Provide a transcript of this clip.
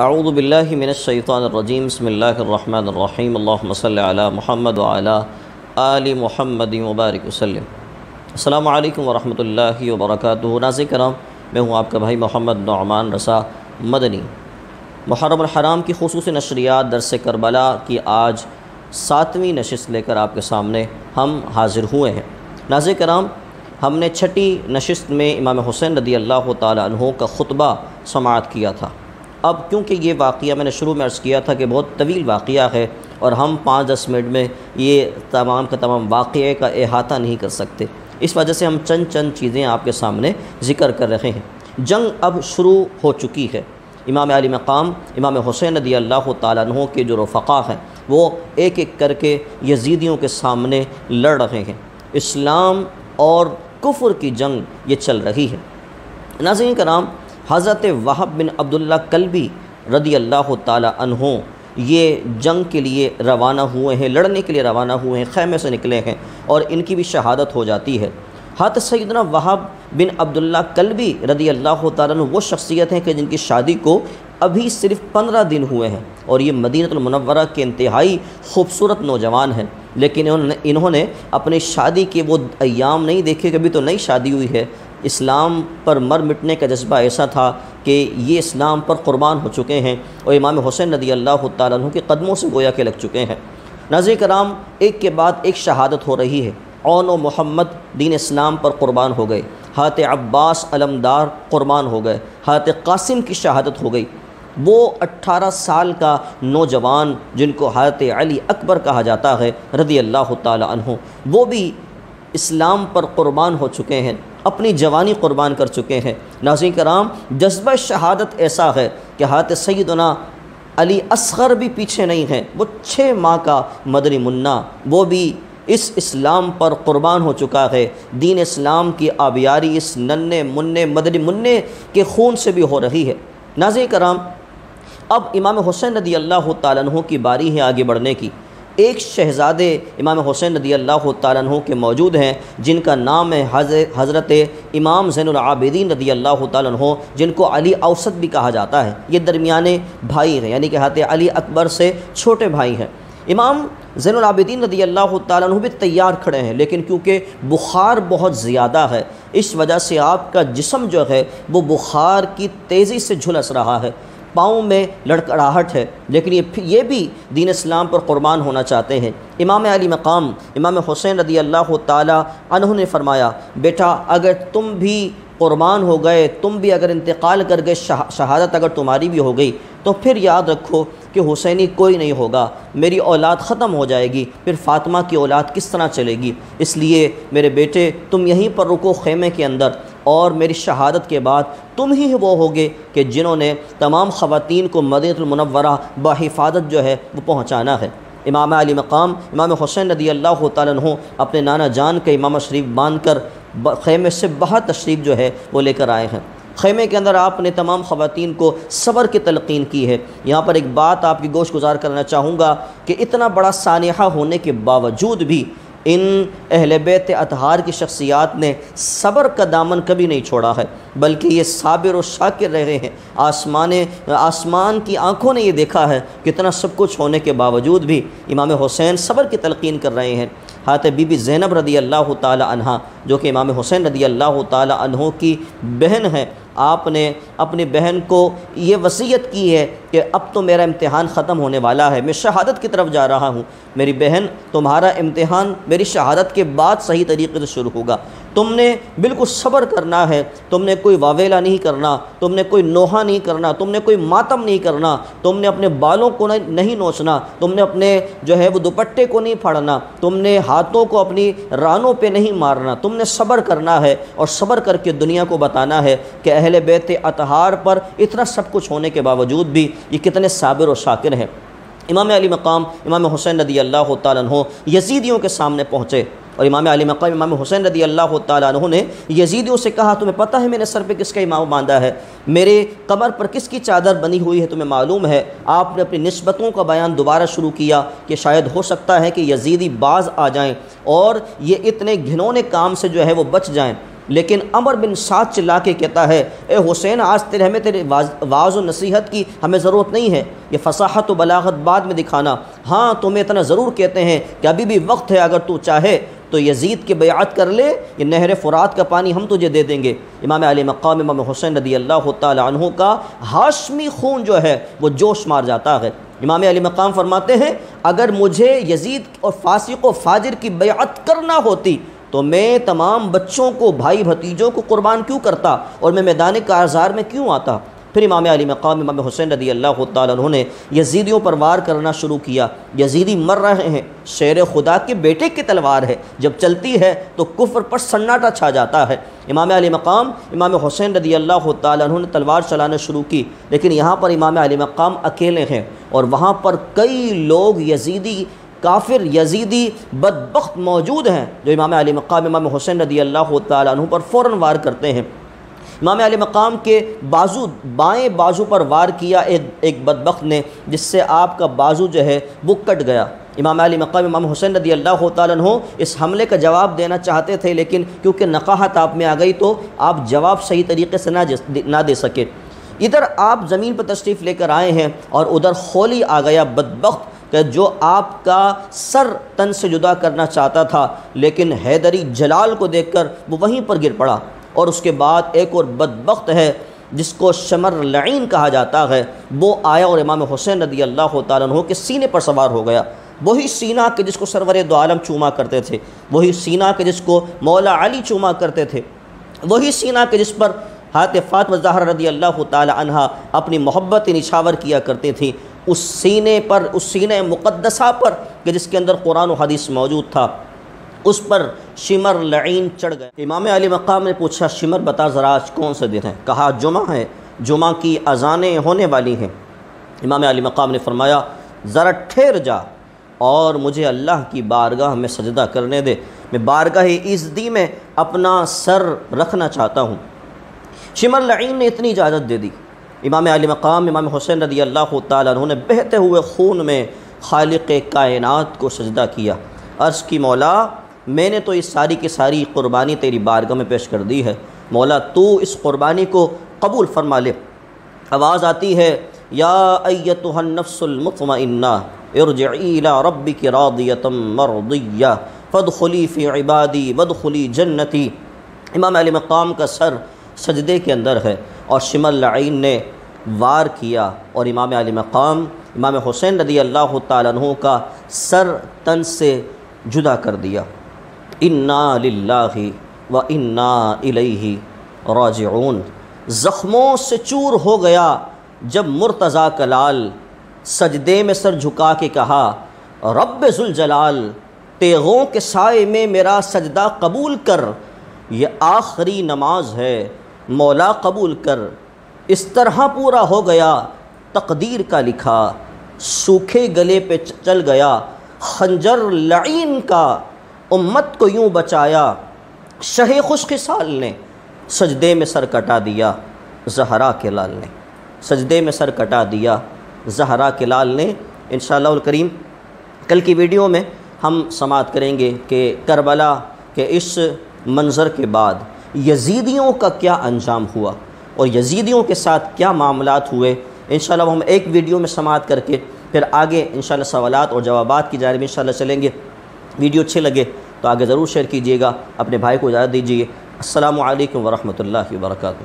اعوذ باللہ من الشیطان الرجیم بسم اللہ الرحمن الرحیم اللہم صلی علی محمد وعلی آل محمد وبارک وسلم۔ السلام علیکم ورحمۃ اللہ وبرکاتہ۔ ناظرین کرام، میں ہوں آپ کا بھائی محمد نعمان رسا مدنی۔ محرم الحرام کی خصوصی نشریات درس کربلا کی آج 7ویں نشست لے کر آپ کے سامنے ہم حاضر ہوئے ہیں۔ ناظرین کرام، ہم نے 6ٹی نشست میں امام حسین رضی اللہ تعالی عنہ کا خطبہ سماعت کیا تھا۔ اب کیونکہ یہ واقعہ میں نے شروع میں عرض کیا تھا کہ بہت طویل واقعہ ہے اور ہم 5-10 منٹ میں یہ تمام کا تمام واقعے کا احاطہ نہیں کر سکتے، اس وجہ سے ہم چند چیزیں آپ کے سامنے ذکر کر رہے ہیں۔ جنگ اب شروع ہو چکی ہے۔ امام علی مقام امام حسین رضی اللہ تعالیٰ عنہ کے جو رفقا ہیں وہ ایک ایک کر کے یزیدیوں کے سامنے لڑ رہے ہیں۔ اسلام اور کفر کی جنگ یہ چل رہی ہے۔ ناظرین کرام، حضرت وہب بن عبداللہ کلبی رضی اللہ تعالی عنہ یہ جنگ کے لیے روانہ ہوئے ہیں، لڑنے کے لیے روانہ ہوئے ہیں، خیمے سے نکلے ہیں اور ان کی بھی شہادت ہو جاتی ہے۔ حضرت سیدنا وہب بن عبداللہ کلبی رضی اللہ تعالیٰ عنہ وہ شخصیت ہیں کہ جن کی شادی کو ابھی صرف 15 دن ہوئے ہیں اور یہ مدینہ المنورہ کے انتہائی خوبصورت نوجوان ہیں، لیکن انہوں نے اپنی شادی کے وہ ایام نہیں دیکھے کہ ابھی تو نئی شادی ہوئی ہے۔ اسلام پر مر مٹنے کا جذبہ ایسا تھا کہ یہ اسلام پر قربان ہو چکے ہیں اور امام حسین رضی اللہ تعالیٰ عنہ کے قدموں سے گویا کہ لگ چکے ہیں۔ ناظرین کرام، ایک کے بعد ایک شہادت ہو رہی ہے۔ عون و محمد دین اسلام پر قربان ہو گئے، حضرت عباس علمدار قربان ہو گئے، حضرت قاسم کی شہادت ہو گئی۔ وہ 18 سال کا نوجوان جن کو حضرت علی اکبر کہا جاتا ہے رضی اللہ تعالی عنہ، وہ بھی اسلام پر قربان ہو چکے ہیں، اپنی جوانی قربان کر چکے ہیں۔ ناظرین کرام، جذبہ شہادت ایسا ہے کہ حضرت سیدنا علی اصغر بھی پیچھے نہیں ہیں۔ وہ 6 ماہ کا مدنی منا، وہ بھی اس اسلام پر قربان ہو چکا ہے۔ دین اسلام کی آبیاری اس ننھے منع مدنی منع کے خون سے بھی ہو رہی ہے۔ ناظرین کرام، اب امام حسین رضی اللہ تعالیٰ عنہ کی باری ہے آگے بڑھنے کی۔ ایک شہزادے امام حسین رضی اللہ تعالیٰ عنہ کے موجود ہیں جن کا نام ہے حضرت امام زین العابدین رضی اللہ تعالیٰ عنہ، جن کو علی اوسط بھی کہا جاتا ہے۔ یہ درمیانے بھائی ہیں، یعنی کہ حضرت علی اکبر سے چھوٹے بھائی ہیں۔ امام زین العابدین رضی اللہ تعالیٰ عنہ بھی تیار کھڑے ہیں، لیکن کیونکہ بخار بہت زیادہ ہے اس وجہ سے آپ کا جسم جو ہے وہ بخار کی تیزی سے جھلس رہا ہے، پاؤں میں لڑکڑاہٹ ہے، لیکن یہ بھی دین اسلام پر قربان ہونا چاہتے ہیں۔ امام علی مقام امام حسین رضی اللہ تعالی عنہ نے فرمایا، بیٹا اگر تم بھی قربان ہو گئے، تم بھی اگر انتقال کر گئے، شہادت اگر تمہاری بھی ہو گئی، تو پھر یاد رکھو کہ حسینی کوئی نہیں ہوگا، میری اولاد ختم ہو جائے گی، پھر فاطمہ کی اولاد کس طرح چلے گی؟ اس لیے میرے بیٹے تم یہیں پر رکو خیمے کے اندر، اور میری شہادت کے بعد تم ہی وہ ہوگے کہ جنہوں نے تمام خواتین کو مدینہ المنورہ بحفاظت جو ہے وہ پہنچانا ہے۔ امام علی مقام امام حسین رضی اللہ تعالیٰ عنہ اپنے نانا جان کے امامہ شریف باندھ کر خیمے سے باہر تشریف جو ہے وہ لے کر آئے ہیں۔ خیمے کے اندر آپ نے تمام خواتین کو صبر کی تلقین کی ہے۔ یہاں پر ایک بات آپ کی گوش گزار کرنا چاہوں گا کہ اتنا بڑا سانحہ ہونے کے باوجود بھی ان اہل بیت اطہار کی شخصیات نے صبر کا دامن کبھی نہیں چھوڑا ہے، بلکہ یہ صابر و شاکر رہے ہیں۔ آسمان کی آنکھوں نے یہ دیکھا ہے کہ اتنا سب کچھ ہونے کے باوجود بھی امام حسین صبر کی تلقین کر رہے ہیں۔ حضرت بی بی زینب رضی اللہ تعالی عنہا، جو کہ امام حسین رضی اللہ تعالی عنہ کی بہن ہے، آپ نے اپنی بہن کو یہ وصیت کی ہے کہ اب تو میرا امتحان ختم ہونے والا ہے، میں شہادت کی طرف جا رہا ہوں، میری بہن تمہارا امتحان میری شہادت کے بعد صحیح طریقے سے شروع ہوگا، تم نے بالکل صبر کرنا ہے، تم نے کوئی واویلا نہیں کرنا، تم نے کوئی نوحہ نہیں کرنا، تم نے کوئی ماتم نہیں کرنا، تم نے اپنے بالوں کو نہیں نوچنا، تم نے اپنے جو ہے وہ دوپٹے کو نہیں پھاڑنا، تم نے ہاتھوں کو اپنی رانوں پہ نہیں مارنا، تم نے صبر کرنا ہے اور صبر کر کے دنیا کو بتانا ہے کہ اہل بیت اطہار پر اتنا سب کچھ ہونے کے باوجود بھی یہ کتنے صابر و شاکر ہیں۔ امام علی مقام امام حسین رضی اللہ تعالیٰ عنہ یزیدیوں کے سامنے پہنچے اور امام علی مقام امام حسین رضی اللہ تعالیٰ عنہ نے یزیدیوں سے کہا، تمہیں پتہ ہے میرے سر پہ کس کا امام باندھا ہے؟ میرے قبر پر کس کی چادر بنی ہوئی ہے تمہیں معلوم ہے؟ آپ نے اپنی نسبتوں کا بیان دوبارہ شروع کیا کہ شاید ہو سکتا ہے کہ یزیدی باز آ جائیں اور یہ اتنے گھنونے کام سے جو ہے وہ بچ جائیں۔ لیکن عمر بن سعد چلا کے کہتا ہے اے حسین آج ہمیں تیرے واعظ و نصیحت کی ہمیں ضرورت نہیں ہے، یہ فصاحت و بلاغت بعد میں دکھانا، ہاں تمہیں اتنا ضرور کہتے ہیں کہ ابھی بھی وقت ہے، اگر تو چاہے تو یزید کی بیعت کر لے، یہ نہر فرات کا پانی ہم تجھے دے دیں گے۔ امام علی مقام امام حسین رضی اللہ تعالی عنہ کا ہاشمی خون جو ہے وہ جوش مار جاتا ہے۔ امام علی مقام فرماتے ہیں اگر مجھے یزید اور فاسق و فاجر کی بیعت کرنا ہوتی تو میں تمام بچوں کو، بھائی بھتیجوں کو قربان کیوں کرتا اور میں میدان کارزار میں کیوں آتا۔ پھر امام علی مقام امام حسین رضی اللہ تعالیٰ عنہ نے یزیدیوں پر وار کرنا شروع کیا۔ یزیدی مر رہے ہیں، شیر خدا کے بیٹے کی تلوار ہے، جب چلتی ہے تو کفر پر سناٹا چھا جاتا ہے۔ امام علی مقام امام حسین رضی اللہ تعالیٰ عنہ نے تلوار چلانا شروع کی، لیکن یہاں پر امام علی مقام اکیلے ہیں اور وہاں پر کئی لوگ یزیدی کافر یزیدی بدبخت موجود ہیں جو امام علی مقام امام حسین رضی اللہ تعالیٰ عنہ پر فوراً وار کرتے ہیں۔ امام علی مقام کے بائیں بازو پر وار کیا ایک بدبخت نے، جس سے آپ کا بازو جو ہے وہ کٹ گیا۔ امام علی مقام امام حسین رضی اللہ تعالیٰ عنہ اس حملے کا جواب دینا چاہتے تھے، لیکن کیونکہ نقاہت آپ میں آ گئی تو آپ جواب صحیح طریقے سے نہ دے سکے۔ ادھر آپ زمین پر تشریف لے کر آئے ہیں اور ادھر خولی آ گیا بدبخت کہ جو آپ کا سر تن سے جدا کرنا چاہتا تھا، لیکن حیدری جلال کو دیکھ کر وہ وہیں پر گر پڑا۔ اور اس کے بعد ایک اور بدبخت ہے جس کو شمر لعین کہا جاتا ہے، وہ آیا اور امام حسین رضی اللہ تعالیٰ عنہ کے سینے پر سوار ہو گیا۔ وہی سینہ کہ جس کو سرور دو عالم چوما کرتے تھے، وہی سینہ کہ جس کو مولا علی چوما کرتے تھے، وہی سینہ کہ جس پر حضرت فاطمہ زہرا رضی اللہ تعالی عنہا اپنی محبت نچھاور کیا کرتی تھیں، اس سینہ مقدسہ پر کہ جس کے اندر قرآن و حدیث موجود تھا، اس پر شمر لعین چڑھ گئے۔ امام علی مقام نے پوچھا شمر بتا ذرا آج کون سے دن ہے؟ کہا جمعہ ہے، جمعہ کی اذانیں ہونے والی ہیں۔ امام علی مقام نے فرمایا ذرا ٹھہر جا اور مجھے اللہ کی بارگاہ میں سجدہ کرنے دے، میں بارگاہ عزتی میں اپنا سر رکھنا چاہتا ہوں۔ شمر لعین نے اتنی اجازت دے دی۔ امام علی مقام امام حسین رضی اللہ تعالیٰ عنہ نے بہتے ہوئے خون میں خالق کائنات کو سجدہ کیا، عرض کی مولا میں نے تو اس ساری کی ساری قربانی تیری بارگاہ میں پیش کر دی ہے، مولا تو اس قربانی کو قبول فرما لے۔ آواز آتی ہے یا ایتھا النفس المطمئنہ ارجعی الی ربک راضیۃ مرضیہ فادخلی فی عبادی وادخلی جنتی۔ امام علی مقام کا سر سجدے کے اندر ہے اور شمر لعین نے وار کیا اور امام علی مقام امام حسین رضی اللہ تعالیٰ عنہ کا سر تن سے جدا کر دیا۔ انا للہ و انا الیہ راجعون۔ زخموں سے چور ہو گیا جب مرتضیٰ کا لال سجدے میں سر جھکا کے کہا رب ذوالجلال تیغوں کے سائے میں میرا سجدہ قبول کر، یہ آخری نماز ہے مولا قبول کر۔ اس طرح پورا ہو گیا تقدیر کا لکھا، سوکھے گلے پہ چل گیا خنجر لعین کا، امت کو یوں بچایا شہ خوش خصال نے، سجدے میں سر کٹا دیا زہرا کے لال نے، سجدے میں سر کٹا دیا زہرا کے لال نے۔ انشاءاللہ الکریم کل کی ویڈیو میں ہم سماعت کریں گے کہ کربلا کے اس منظر کے بعد یزیدیوں کا کیا انجام ہوا اور یزیدیوں کے ساتھ کیا معاملات ہوئے۔ انشاءاللہ ہم ایک ویڈیو میں سماعت کر کے پھر آگے انشاءاللہ سوالات اور جوابات کی جانب انشاءاللہ چلیں گے۔ ویڈیو اچھے لگے تو آگے ضرور شیئر کیجیے گا، اپنے بھائی کو اجازت دیجیے۔ السلام علیکم ورحمۃ اللہ وبرکاتہ۔